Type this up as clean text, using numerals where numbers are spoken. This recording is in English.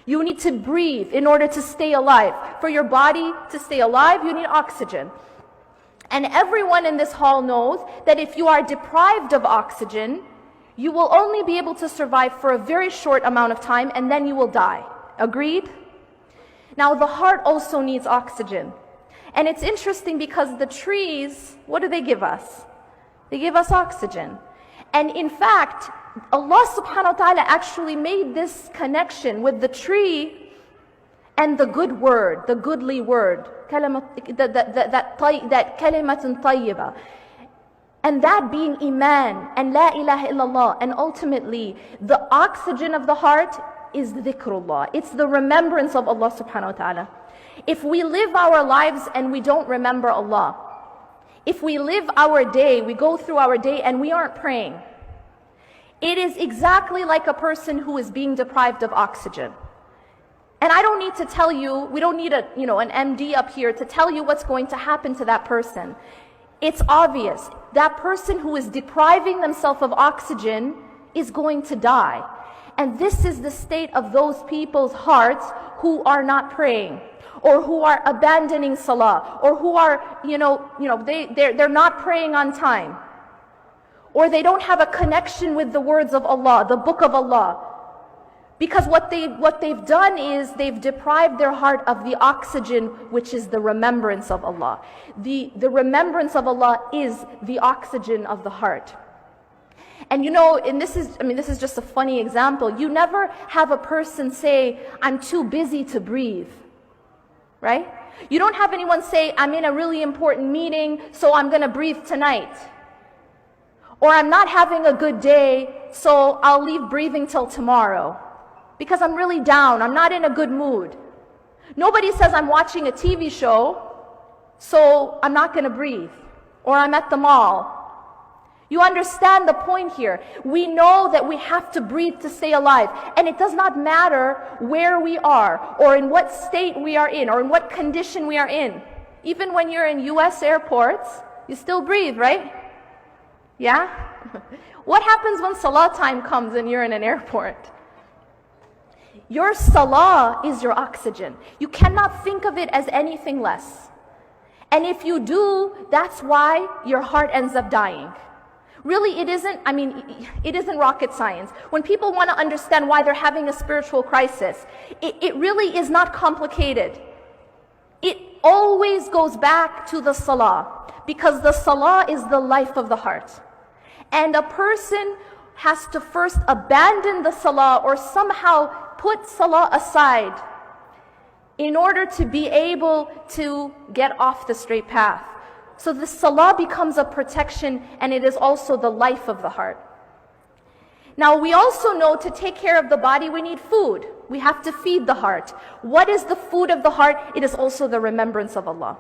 You need to breathe in order to stay alive. For your body to stay alive, you need oxygen. And everyone in this hall knows that if you are deprived of oxygen, you will only be able to survive for a very short amount of time, and then you will die. Agreed? Now, the heart also needs oxygen. And it's interesting because the trees, what do they give us? They give us oxygen. And in fact, Allah subhanahu wa ta'ala actually made this connection with the tree and the good word, the goodly word, that kalimatun tayyibah. And that being Iman and La ilaha illallah. And ultimately, the oxygen of the heart is dhikrullah. It's the remembrance of Allah subhanahu wa ta'ala. If we live our lives and we don't remember Allah, if we live our day, we go through our day and we aren't praying, it is exactly like a person who is being deprived of oxygen. And I don't need to tell you, we don't need an MD up here to tell you what's going to happen to that person. It's obvious. That person who is depriving themselves of oxygen is going to die. And this is the state of those people's hearts who are not praying, or who are abandoning salah, or who are, they're not praying on time, or they don't have a connection with the words of Allah, the book of Allah. Because what they've done is they've deprived their heart of the oxygen, which is the remembrance of Allah. The remembrance of Allah is the oxygen of the heart. And this is just a funny example. You never have a person say, I'm too busy to breathe. Right? You don't have anyone say, I'm in a really important meeting, so I'm going to breathe tonight. Or I'm not having a good day, so I'll leave breathing till tomorrow. Because I'm really down, I'm not in a good mood. Nobody says I'm watching a TV show, so I'm not going to breathe. Or I'm at the mall. You understand the point here. We know that we have to breathe to stay alive. And it does not matter where we are, or in what state we are in, or in what condition we are in. Even when you're in US airports, you still breathe, right? Yeah? What happens when salah time comes and you're in an airport? Your salah is your oxygen. You cannot think of it as anything less. And if you do, that's why your heart ends up dying. Really, it isn't rocket science. When people want to understand why they're having a spiritual crisis, it really is not complicated. It always goes back to the salah, because the salah is the life of the heart. And a person has to first abandon the salah, or somehow put salah aside, in order to be able to get off the straight path. So the salah becomes a protection, and it is also the life of the heart. Now, we also know to take care of the body, we need food. We have to feed the heart. What is the food of the heart? It is also the remembrance of Allah.